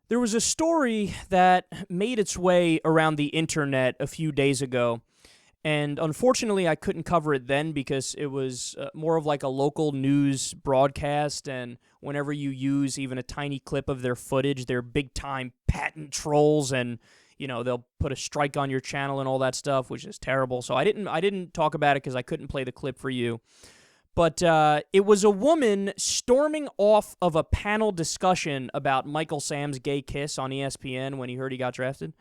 There was a story that made its way around the internet a few days ago, and unfortunately I couldn't cover it then because it was more of like a local news broadcast, and whenever you use even a tiny clip of their footage, they're big-time patent trolls, and they'll put a strike on your channel and all that stuff, which is terrible. So I didn't talk about it because I couldn't play the clip for you. But it was a woman storming off of a panel discussion about Michael Sam's gay kiss on ESPN when he heard he got drafted.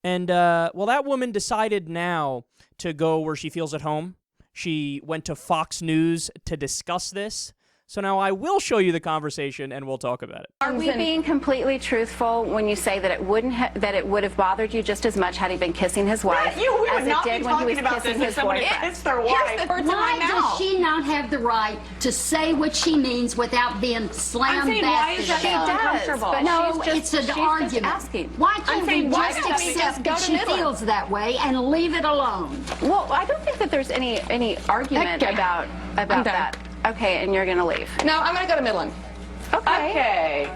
And, that woman decided now to go where she feels at home. She went to Fox News to discuss this. So now I will show you the conversation, and we'll talk about it. Are we being completely truthful when you say that it would have bothered you just as much had he been kissing his wife we would as it not did be when he was talking about kissing this his if somebody boyfriend? kissed their wife. Why does she not have the right to say what she means without being slam why is bashed that about? uncomfortable? But No, she's it's an argument. asking. Why can't we why just doesn't she accept just go that to she Midland? feels that way and leave it alone? Well, I don't think that there's any argument Okay. about I'm done. that. Okay, and you're going to leave. No, I'm going to go to Midland. Okay.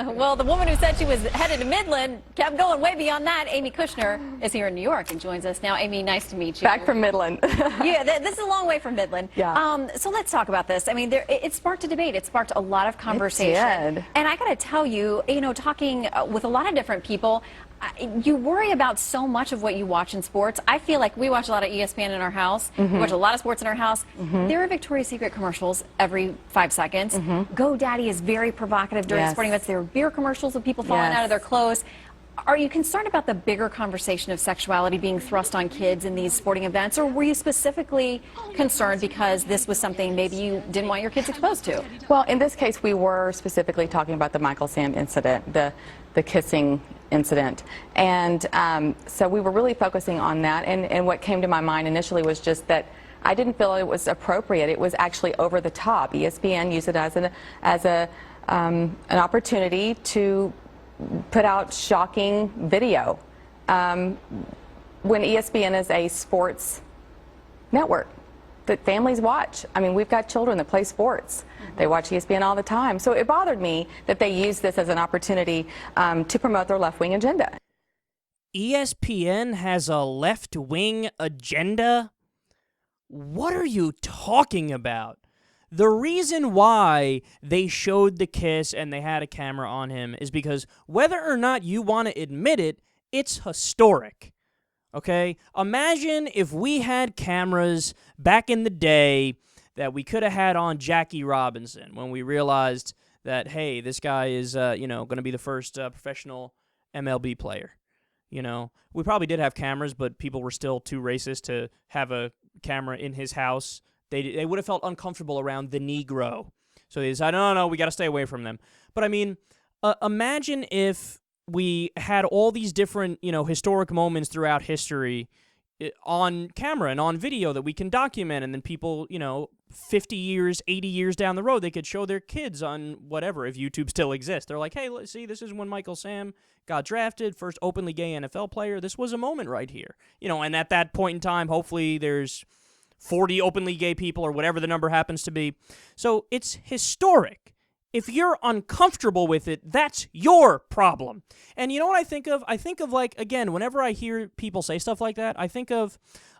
Well, the woman who said she was headed to Midland kept going way beyond that. Amy Kushnir is here in New York and joins us now. Amy, nice to meet you. Back from Midland. Yeah, this is a long way from Midland. Yeah. So let's talk about this. I mean, it sparked a debate. It sparked a lot of conversation. It did. And I got to tell you, talking with a lot of different people, you worry about so much of what you watch in sports. I feel like we watch a lot of ESPN in our house. We watch a lot of sports in our house. There are Victoria's Secret commercials every 5 seconds. GoDaddy is very provocative during Yes. sporting events. There are beer commercials with people falling Yes. out of their clothes. Are you concerned about the bigger conversation of sexuality being thrust on kids in these sporting events, or were you specifically concerned because this was something maybe you didn't want your kids exposed to? Well, in this case, we were specifically talking about the Michael Sam incident, the kissing incident. And so we were really focusing on that. And what came to my mind initially was just that I didn't feel it was appropriate. It was actually over the top. ESPN used it as an opportunity to put out shocking video when ESPN is a sports network that families watch. I mean, we've got children that play sports. They watch ESPN all the time. So it bothered me that they used this as an opportunity to promote their left-wing agenda. ESPN has a left-wing agenda? What are you talking about? The reason why they showed the kiss and they had a camera on him is because whether or not you want to admit it, it's historic. Okay? Imagine if we had cameras back in the day that we could have had on Jackie Robinson when we realized that, hey, this guy is, going to be the first professional MLB player. We probably did have cameras, but people were still too racist to have a camera in his house. They would have felt uncomfortable around the Negro. So they decided, no, we got to stay away from them. But I mean, imagine if we had all these different, historic moments throughout history on camera and on video that we can document, and then people, 50 years, 80 years down the road, they could show their kids on whatever, if YouTube still exists. They're like, hey, let's see, this is when Michael Sam got drafted, first openly gay NFL player. This was a moment right here. And at that point in time, hopefully there's 40 openly gay people or whatever the number happens to be. So it's historic. If you're uncomfortable with it, that's your problem. And you know what I think of? I think of, like, again, whenever I hear people say stuff like that, I think of,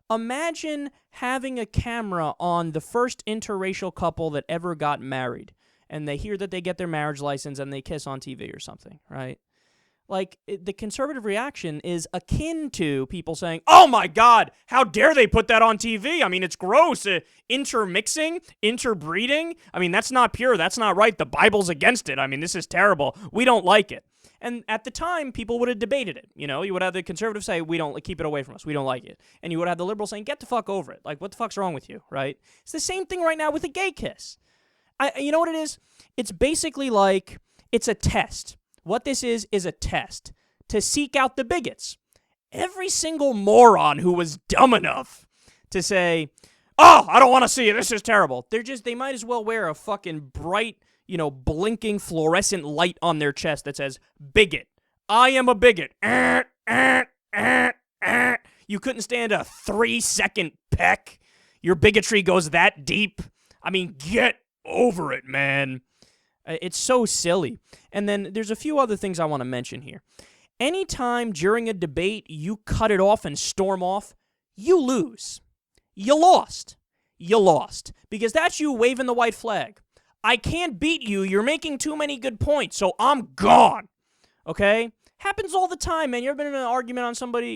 imagine having a camera on the first interracial couple that ever got married, and they hear that they get their marriage license and they kiss on TV or something, right? Like, the conservative reaction is akin to people saying, oh my God, how dare they put that on TV? I mean, it's gross. Intermixing, interbreeding. I mean, that's not pure. That's not right. The Bible's against it. I mean, this is terrible. We don't like it. And at the time, people would have debated it. You would have the conservatives say, we don't, keep it away from us. We don't like it. And you would have the liberals saying, get the fuck over it. Like, what the fuck's wrong with you, right? It's the same thing right now with a gay kiss. You know what it is? It's basically like, it's a test. What this is a test to seek out the bigots. Every single moron who was dumb enough to say, oh, I don't want to see it, this is terrible. They might as well wear a fucking bright, blinking fluorescent light on their chest that says, bigot. I am a bigot. You couldn't stand a 3-second peck? Your bigotry goes that deep? I mean, get over it, man. It's so silly. And then there's a few other things I want to mention here. Anytime during a debate you cut it off and storm off, you lose. You lost. You lost. Because that's you waving the white flag. I can't beat you. You're making too many good points, so I'm gone. Okay? Happens all the time, man. You ever been in an argument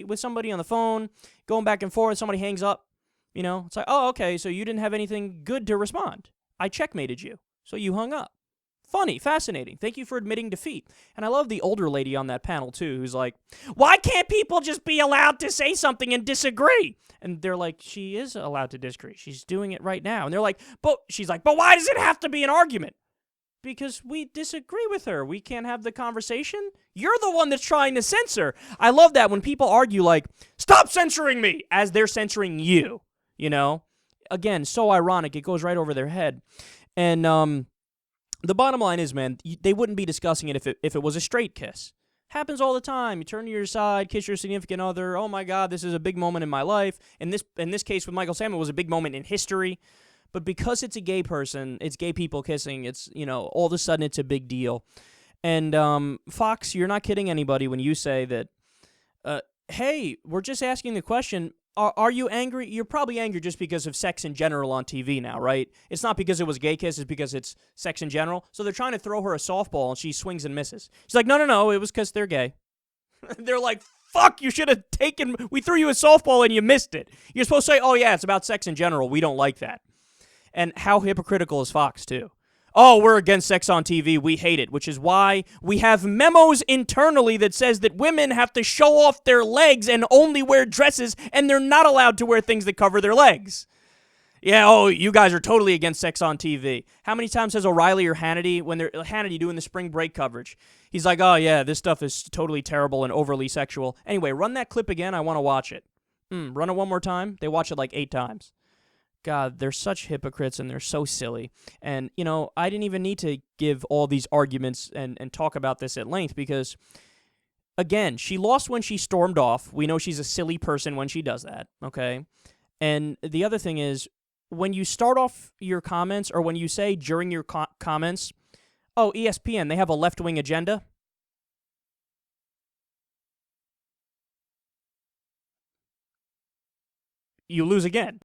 with somebody on the phone, going back and forth, somebody hangs up? You know, it's like, oh, okay, so you didn't have anything good to respond. I checkmated you, so you hung up. Funny, fascinating. Thank you for admitting defeat. And I love the older lady on that panel, too, who's like, why can't people just be allowed to say something and disagree? And they're like, she is allowed to disagree. She's doing it right now. And they're like, she's like, but why does it have to be an argument? Because we disagree with her. We can't have the conversation. You're the one that's trying to censor. I love that when people argue like, stop censoring me, as they're censoring you, you know? Again, so ironic. It goes right over their head. And the bottom line is, man, they wouldn't be discussing it if it was a straight kiss. Happens all the time. You turn to your side, kiss your significant other. Oh, my God, this is a big moment in my life. In this case with Michael Sam, it was a big moment in history. But because it's a gay person, it's gay people kissing, it's, you know, all of a sudden it's a big deal. And Fox, you're not kidding anybody when you say that, hey, we're just asking the question, are you angry? You're probably angry just because of sex in general on TV now, right? It's not because it was a gay kiss, it's because it's sex in general. So they're trying to throw her a softball and she swings and misses. She's like, no, it was because they're gay. They're like, fuck, you should have we threw you a softball and you missed it. You're supposed to say, oh yeah, it's about sex in general. We don't like that. And how hypocritical is Fox, too? Oh, we're against sex on TV. We hate it, which is why we have memos internally that says that women have to show off their legs and only wear dresses, and they're not allowed to wear things that cover their legs. Yeah, oh, you guys are totally against sex on TV. How many times has O'Reilly or Hannity, when they're Hannity doing the spring break coverage, he's like, oh, yeah, this stuff is totally terrible and overly sexual. Anyway, run that clip again. I want to watch it. Run it one more time. They watch it like 8 times. God, they're such hypocrites and they're so silly. And, you know, I didn't even need to give all these arguments and talk about this at length because, again, she lost when she stormed off. We know she's a silly person when she does that, okay? And the other thing is, when you start off your comments or when you say during your comments, oh, ESPN, they have a left-wing agenda, you lose again.